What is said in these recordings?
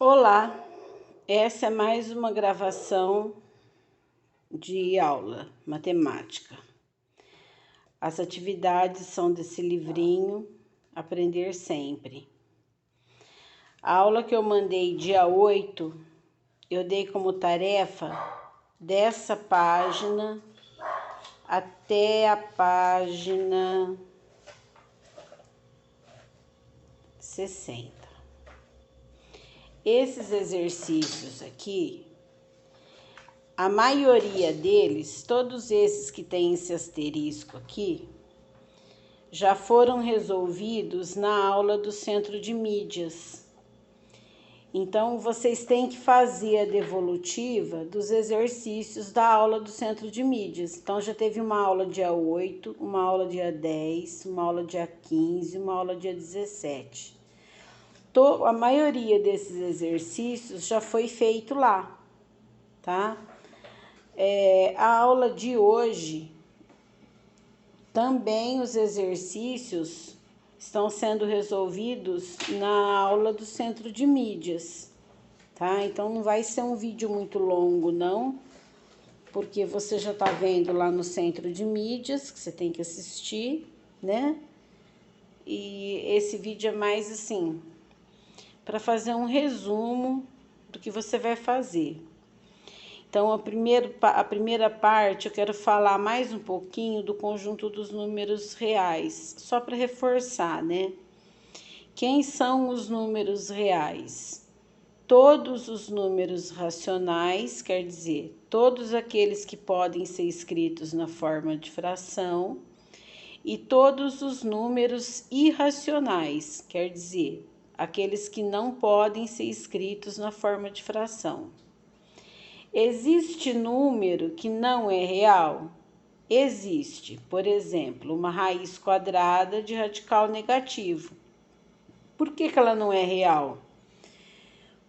Olá, essa é mais uma gravação de aula matemática. As atividades são desse livrinho Aprender Sempre. A aula que eu mandei dia 8, eu dei como tarefa dessa página até a página 60. Esses exercícios aqui, a maioria deles, todos esses que tem esse asterisco aqui, já foram resolvidos na aula do Centro de Mídias. Então, vocês têm que fazer a devolutiva dos exercícios da aula do Centro de Mídias. Então, já teve uma aula dia 8, uma aula dia 10, uma aula dia 15, uma aula dia 17. A maioria desses exercícios já foi feito lá, tá? A aula de hoje, também os exercícios estão sendo resolvidos na aula do Centro de Mídias, tá? Então, não vai ser um vídeo muito longo, não, porque você já tá vendo lá no Centro de Mídias, que você tem que assistir, né? E esse vídeo é mais assim, para fazer um resumo do que você vai fazer. Então, a primeira parte, eu quero falar mais um pouquinho do conjunto dos números reais, só para reforçar, né? Quem são os números reais? Todos os números racionais, quer dizer, todos aqueles que podem ser escritos na forma de fração, e todos os números irracionais, quer dizer, aqueles que não podem ser escritos na forma de fração. Existe número que não é real? Existe, por exemplo, uma raiz quadrada de radical negativo. Por que ela não é real?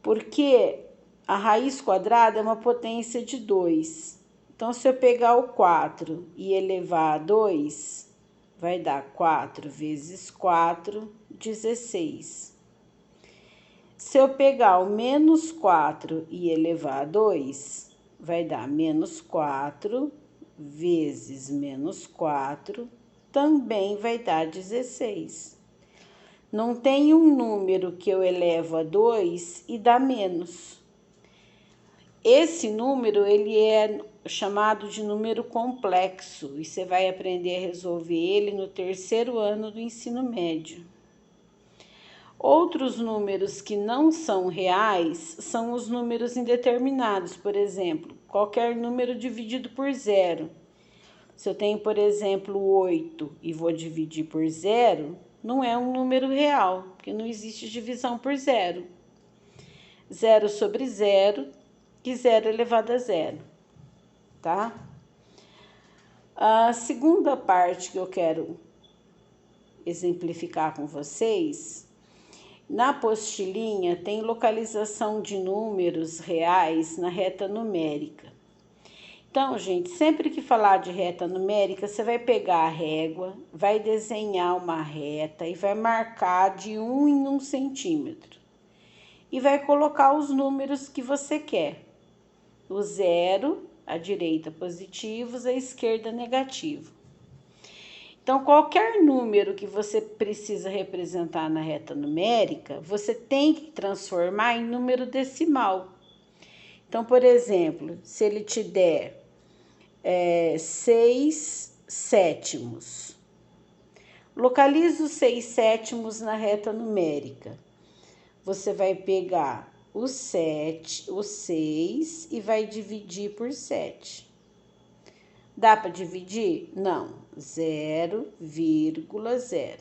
Porque a raiz quadrada é uma potência de 2. Então, se eu pegar o 4 e elevar a 2, vai dar 4 vezes 4, 16. Se eu pegar o menos 4 e elevar a 2, vai dar menos 4 vezes menos 4, também vai dar 16. Não tem um número que eu elevo a 2 e dá menos. Esse número, ele é chamado de número complexo, e você vai aprender a resolver ele no 3º ano do ensino médio. Outros números que não são reais são os números indeterminados, por exemplo, qualquer número dividido por zero. Se eu tenho, por exemplo, 8 e vou dividir por zero, não é um número real, porque não existe divisão por zero. Zero sobre zero e zero elevado a zero, tá? A segunda parte que eu quero exemplificar com vocês, na apostilinha tem localização de números reais na reta numérica. Então, gente, sempre que falar de reta numérica, você vai pegar a régua, vai desenhar uma reta e vai marcar de 1 em 1 centímetro. E vai colocar os números que você quer. O 0, à direita positivos, à esquerda negativo. Então, qualquer número que você precisa representar na reta numérica, você tem que transformar em número decimal. Então, por exemplo, se ele te der 6 sétimos, localiza os 6 sétimos na reta numérica. Você vai pegar o 6 e vai dividir por 7. Dá para dividir? Não. 0,0.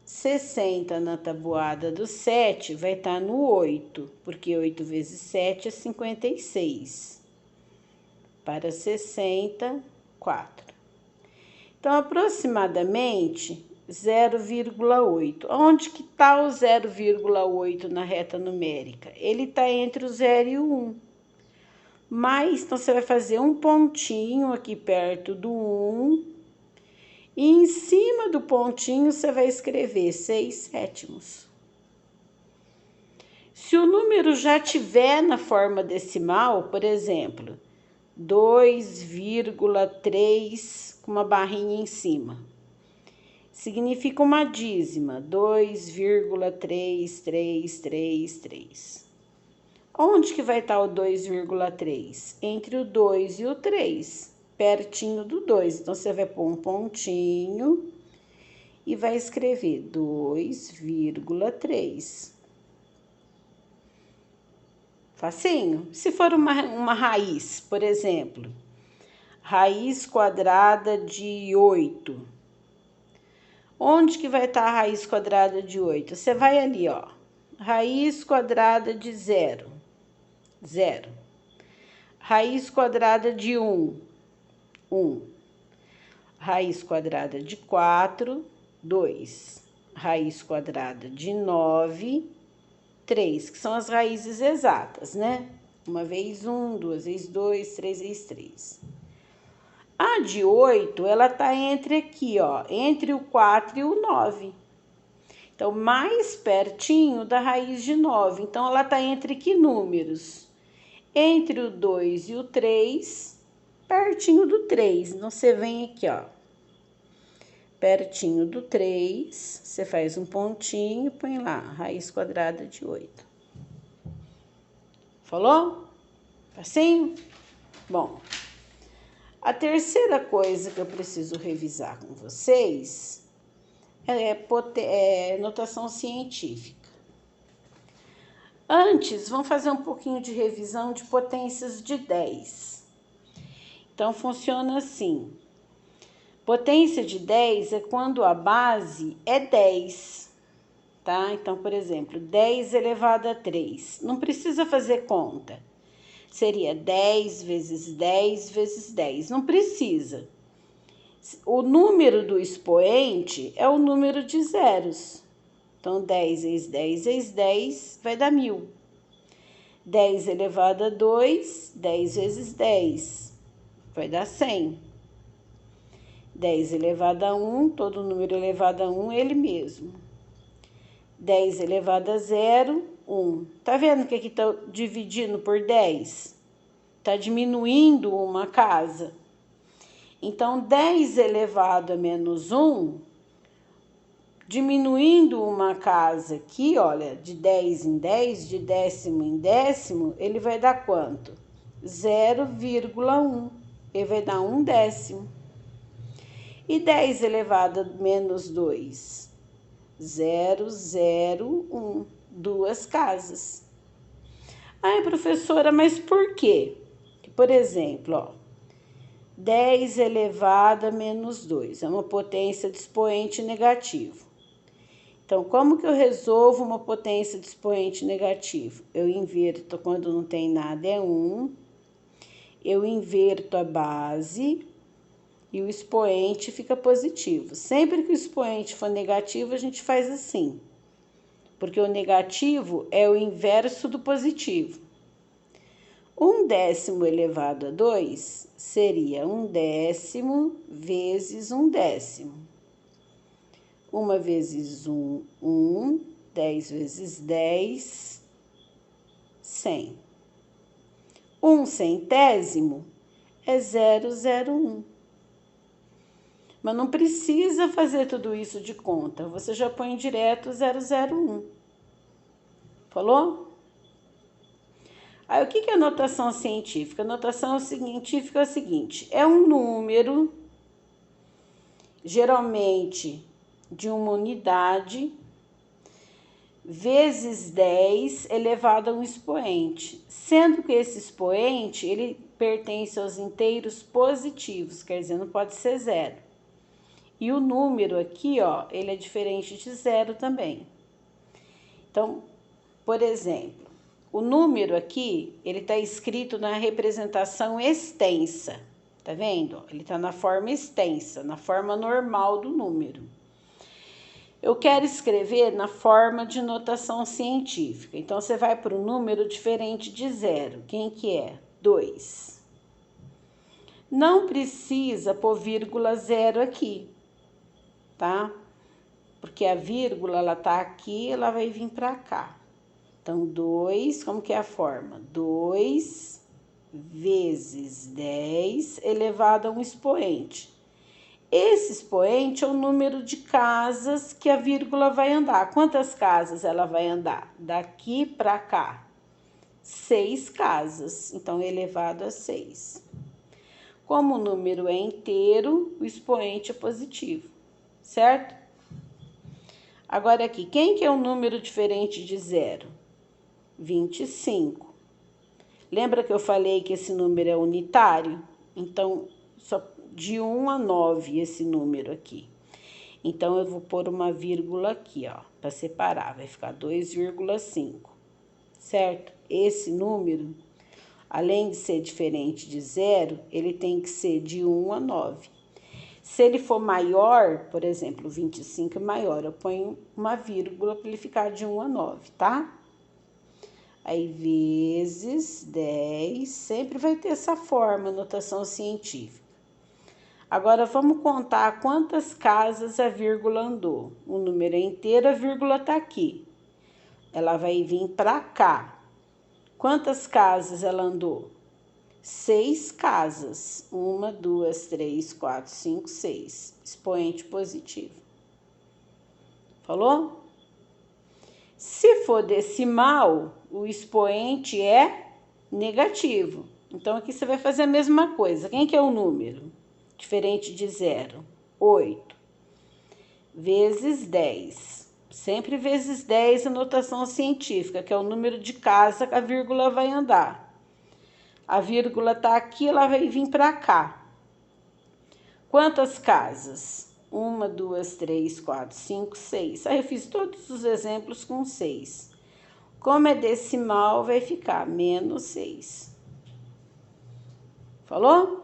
60 na tabuada do 7 vai estar no 8, porque 8 vezes 7 é 56. Para 64. Então, aproximadamente 0,8. Onde que está o 0,8 na reta numérica? Ele está entre o 0 e o 1. Mas, então, você vai fazer um pontinho aqui perto do 1. E em cima do pontinho, você vai escrever 6 sétimos. Se o número já tiver na forma decimal, por exemplo, 2,3 com uma barrinha em cima, significa uma dízima, 2,3333. Onde que vai estar o 2,3? Entre o 2 e o 3, pertinho do 2. Então, você vai pôr um pontinho e vai escrever 2,3. Facinho? Se for uma raiz, por exemplo, raiz quadrada de 8. Onde que vai estar a raiz quadrada de 8? Você vai ali, ó. Raiz quadrada de 0. 0. Raiz quadrada de 1. 1. Raiz quadrada de 4. 2. Raiz quadrada de 9. 3, que são as raízes exatas, né? Uma vez 1, duas vezes 2, 3 vezes 3. A de 8, ela tá entre aqui, ó, entre o 4 e o 9. Então, mais pertinho da raiz de 9. Então, ela tá entre que números? Entre o 2 e o 3, pertinho do 3. Então, você vem aqui, ó, pertinho do 3, você faz um pontinho e põe lá, raiz quadrada de 8. Falou? Assim? Bom, a terceira coisa que eu preciso revisar com vocês é notação científica. Antes, vamos fazer um pouquinho de revisão de potências de 10. Então, funciona assim. Potência de 10 é quando a base é 10, tá? Então, por exemplo, 10 elevado a 3. Não precisa fazer conta. Seria 10 vezes 10 vezes 10. Não precisa. O número do expoente é o número de zeros. Então, 10 vezes 10 vezes 10 vai dar 1000. 10 elevado a 2, 10 vezes 10 vai dar 100. 10 elevado a 1, todo número elevado a 1 é ele mesmo. 10 elevado a 0, 1. Tá vendo que aqui tá dividindo por 10? Tá diminuindo uma casa. Então, 10 elevado a menos 1, diminuindo uma casa aqui, olha, de 10 em 10, de décimo em décimo, ele vai dar quanto? 0,1. Ele vai dar 1 décimo. E 10 elevado a menos 2? 0,01. 2 casas. Ai, professora, mas por quê? Por exemplo, ó, 10 elevado a menos 2 é uma potência de expoente negativo. Então, como que eu resolvo uma potência de expoente negativo? Eu inverto quando não tem nada, é 1. Eu inverto a base e o expoente fica positivo. Sempre que o expoente for negativo, a gente faz assim, porque o negativo é o inverso do positivo. 1 décimo elevado a 2 seria 1 décimo vezes 1 décimo. 1 vezes 1, 1. 10 vezes 10, 100. 1 centésimo é 0,01. Mas não precisa fazer tudo isso de conta. Você já põe direto 0,01. Falou? Aí, o que é notação científica? A notação científica é o seguinte. É um número, geralmente de uma unidade, vezes 10 elevado a um expoente. Sendo que esse expoente, ele pertence aos inteiros positivos, quer dizer, não pode ser 0. E o número aqui, ó, ele é diferente de 0 também. Então, por exemplo, o número aqui, ele está escrito na representação extensa. Tá vendo? Ele está na forma extensa, na forma normal do número. Eu quero escrever na forma de notação científica. Então, você vai para um número diferente de 0. Quem que é? 2. Não precisa pôr vírgula 0 aqui, tá? Porque a vírgula, ela tá aqui, ela vai vir para cá. Então, 2, como que é a forma? 2 vezes 10 elevado a um expoente. Esse expoente é o número de casas que a vírgula vai andar. Quantas casas ela vai andar? Daqui para cá. 6 casas. Então, elevado a 6. Como o número é inteiro, o expoente é positivo, certo? Agora aqui, quem que é um número diferente de 0? 25. Lembra que eu falei que esse número é unitário? Então, só de 1 a 9 esse número aqui. Então, eu vou pôr uma vírgula aqui, ó, para separar. Vai ficar 2,5, certo? Esse número, além de ser diferente de 0, ele tem que ser de 1 a 9. Se ele for maior, por exemplo, 25 é maior, eu ponho uma vírgula para ele ficar de 1 a 9, tá? Aí, vezes 10, sempre vai ter essa forma, notação científica. Agora, vamos contar quantas casas a vírgula andou. O número é inteiro, a vírgula tá aqui. Ela vai vir para cá. Quantas casas ela andou? 6 casas. 1, 2, 3, 4, 5, 6. Expoente positivo. Falou? Se for decimal, o expoente é negativo. Então, aqui você vai fazer a mesma coisa. Quem que é o número? Diferente de 0. 8. Vezes 10. Sempre vezes 10 a notação científica, que é o número de casa que a vírgula vai andar. A vírgula está aqui, ela vai vir para cá. Quantas casas? 1, 2, 3, 4, 5, 6. Aí eu fiz todos os exemplos com 6. Como é decimal, vai ficar menos 6. Falou?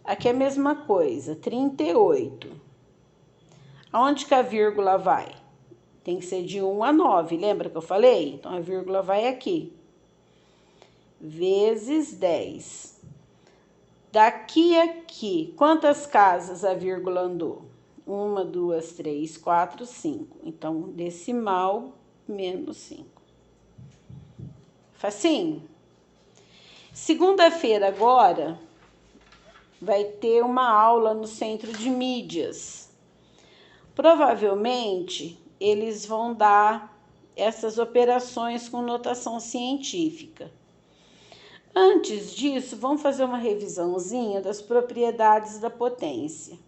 Aqui é a mesma coisa, 38. Aonde que a vírgula vai? Tem que ser de 1 a 9, lembra que eu falei? Então, a vírgula vai aqui. Vezes 10. Daqui a aqui, quantas casas a vírgula andou? 1, 2, 3, 4, 5. Então, decimal, menos 5. Facinho? Segunda-feira agora, vai ter uma aula no Centro de Mídias. Provavelmente, eles vão dar essas operações com notação científica. Antes disso, vamos fazer uma revisãozinha das propriedades da potência.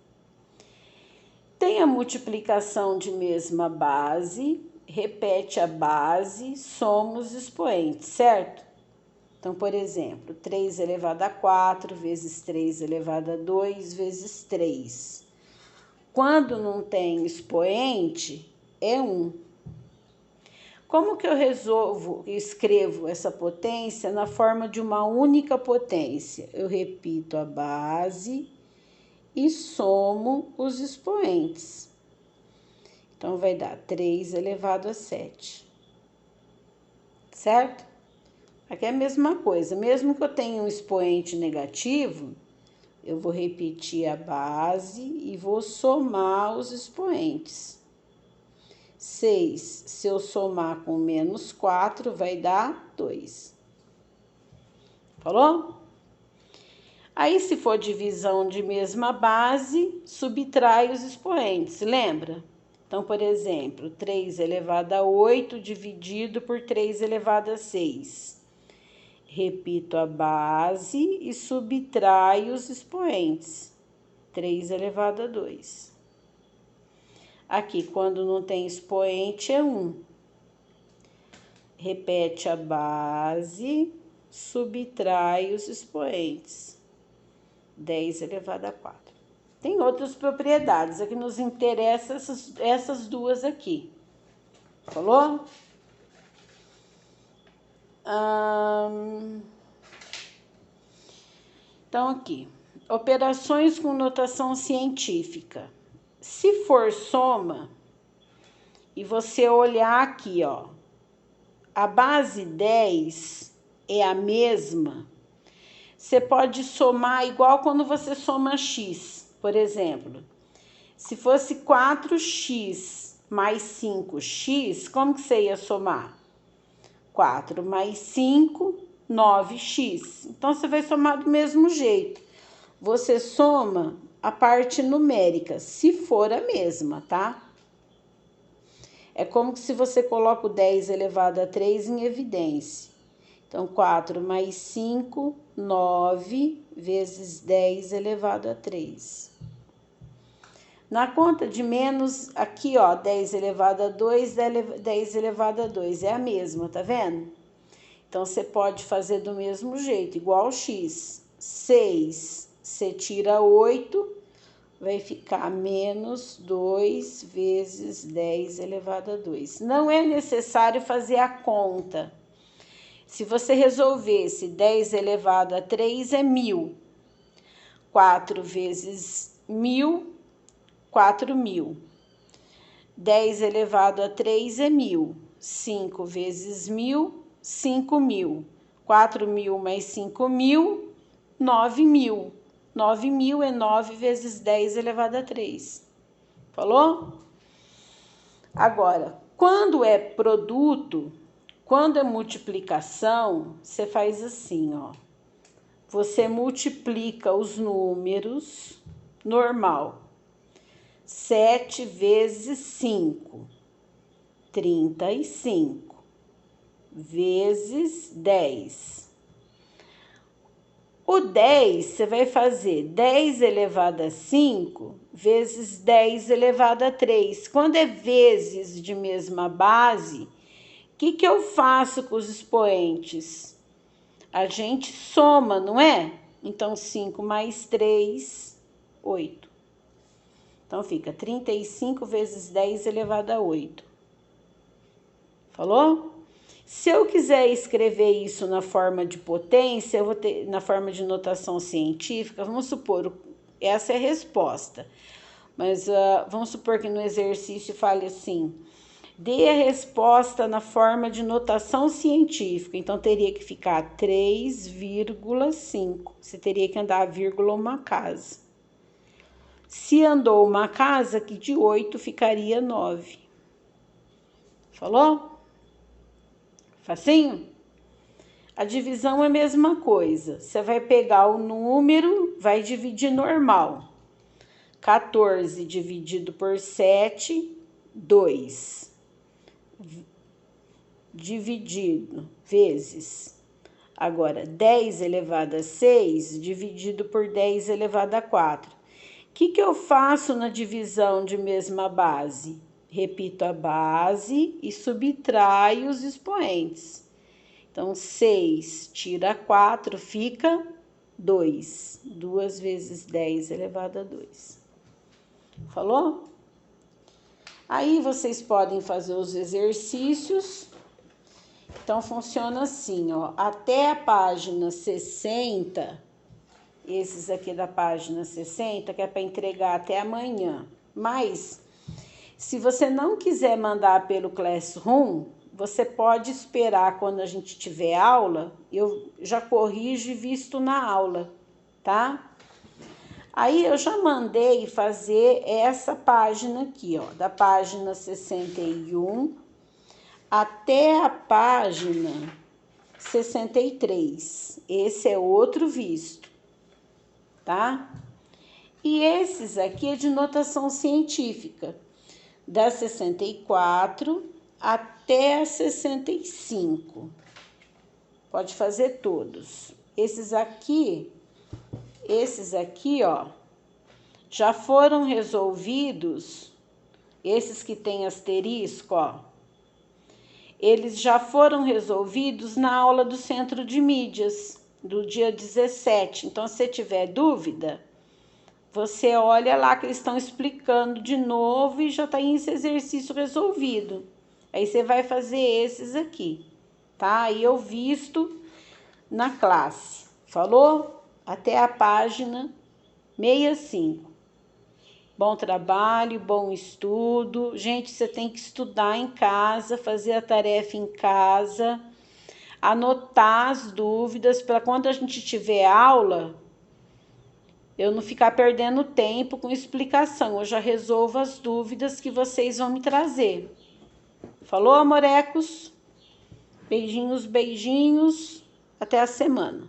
Tem a multiplicação de mesma base, repete a base, soma os expoentes, certo? Então, por exemplo, 3 elevado a 4 vezes 3 elevado a 2 vezes 3. Quando não tem expoente, é 1. Como que eu escrevo essa potência na forma de uma única potência? Eu repito a base e somo os expoentes. Então, vai dar 3 elevado a 7. Certo? Aqui é a mesma coisa. Mesmo que eu tenha um expoente negativo, eu vou repetir a base e vou somar os expoentes. 6, se eu somar com menos 4, vai dar 2. Falou? Aí, se for divisão de mesma base, subtrai os expoentes, lembra? Então, por exemplo, 3 elevado a 8 dividido por 3 elevado a 6. Repito a base e subtraio os expoentes. 3 elevado a 2. Aqui, quando não tem expoente, é 1. Repete a base, subtrai os expoentes. 10 elevado a 4. Tem outras propriedades, aqui nos interessa essas duas aqui. Falou? Então, aqui, operações com notação científica. Se for soma, e você olhar aqui, ó, a base 10 é a mesma, você pode somar igual quando você soma x, por exemplo. Se fosse 4x mais 5x, como que você ia somar? 4 mais 5, 9x. Então, você vai somar do mesmo jeito. Você soma a parte numérica, se for a mesma, tá? É como se você coloca o 10 elevado a 3 em evidência. Então, 4 mais 5, 9 vezes 10 elevado a 3. Na conta de menos, aqui, ó, 10 elevado a 2, 10 elevado a 2. É a mesma, tá vendo? Então, você pode fazer do mesmo jeito, igual x. 6, você tira 8, vai ficar menos 2 vezes 10 elevado a 2. Não é necessário fazer a conta. Se você resolvesse 10 elevado a 3 é 1000. 4 vezes 1000, 4.000. 10 elevado a 3 é 1000. 5 vezes 1000, 5.000. 4.000 mais 5.000, 9.000. 9.000 é 9 vezes 10 elevado a 3. Falou? Agora, quando é produto, quando é multiplicação, você faz assim, ó. Você multiplica os números normal. 7 vezes 5, 35, vezes 10. O 10, você vai fazer 10 elevado a 5 vezes 10 elevado a 3. Quando é vezes de mesma base, o que eu faço com os expoentes? A gente soma, não é? Então, 5 mais 3, 8. Então, fica 35 vezes 10 elevado a 8. Falou? Se eu quiser escrever isso na forma de potência, eu vou ter, na forma de notação científica, vamos supor, essa é a resposta. Mas vamos supor que no exercício fale assim, dê a resposta na forma de notação científica. Então, teria que ficar 3,5. Você teria que andar a vírgula uma casa. Se andou uma casa, que de 8 ficaria 9. Falou? Facinho? A divisão é a mesma coisa. Você vai pegar o número, vai dividir normal. 14 dividido por 7, 2. Dividido, vezes. Agora, 10 elevado a 6, dividido por 10 elevado a 4. O que eu faço na divisão de mesma base? Repito a base e subtraio os expoentes. Então, 6 tira 4, fica 2. 2 vezes 10 elevado a 2. Falou? Aí, vocês podem fazer os exercícios. Então, funciona assim, ó. Até a página 60, esses aqui da página 60, que é para entregar até amanhã. Mas, se você não quiser mandar pelo Classroom, você pode esperar quando a gente tiver aula, eu já corrijo e visto na aula, tá? Aí, eu já mandei fazer essa página aqui, ó, da página 61 até a página 63. Esse é outro visto, tá? E esses aqui é de notação científica, da 64 até a 65. Pode fazer todos. Esses aqui, ó, já foram resolvidos, esses que tem asterisco, ó, eles já foram resolvidos na aula do Centro de Mídias, do dia 17. Então, se você tiver dúvida, você olha lá que eles estão explicando de novo e já está esse exercício resolvido. Aí, você vai fazer esses aqui, tá? Aí, eu visto na classe. Falou? Até a página 65. Bom trabalho, bom estudo. Gente, você tem que estudar em casa, fazer a tarefa em casa, anotar as dúvidas para quando a gente tiver aula, eu não ficar perdendo tempo com explicação. Eu já resolvo as dúvidas que vocês vão me trazer. Falou, amorecos? Beijinhos, beijinhos. Até a semana.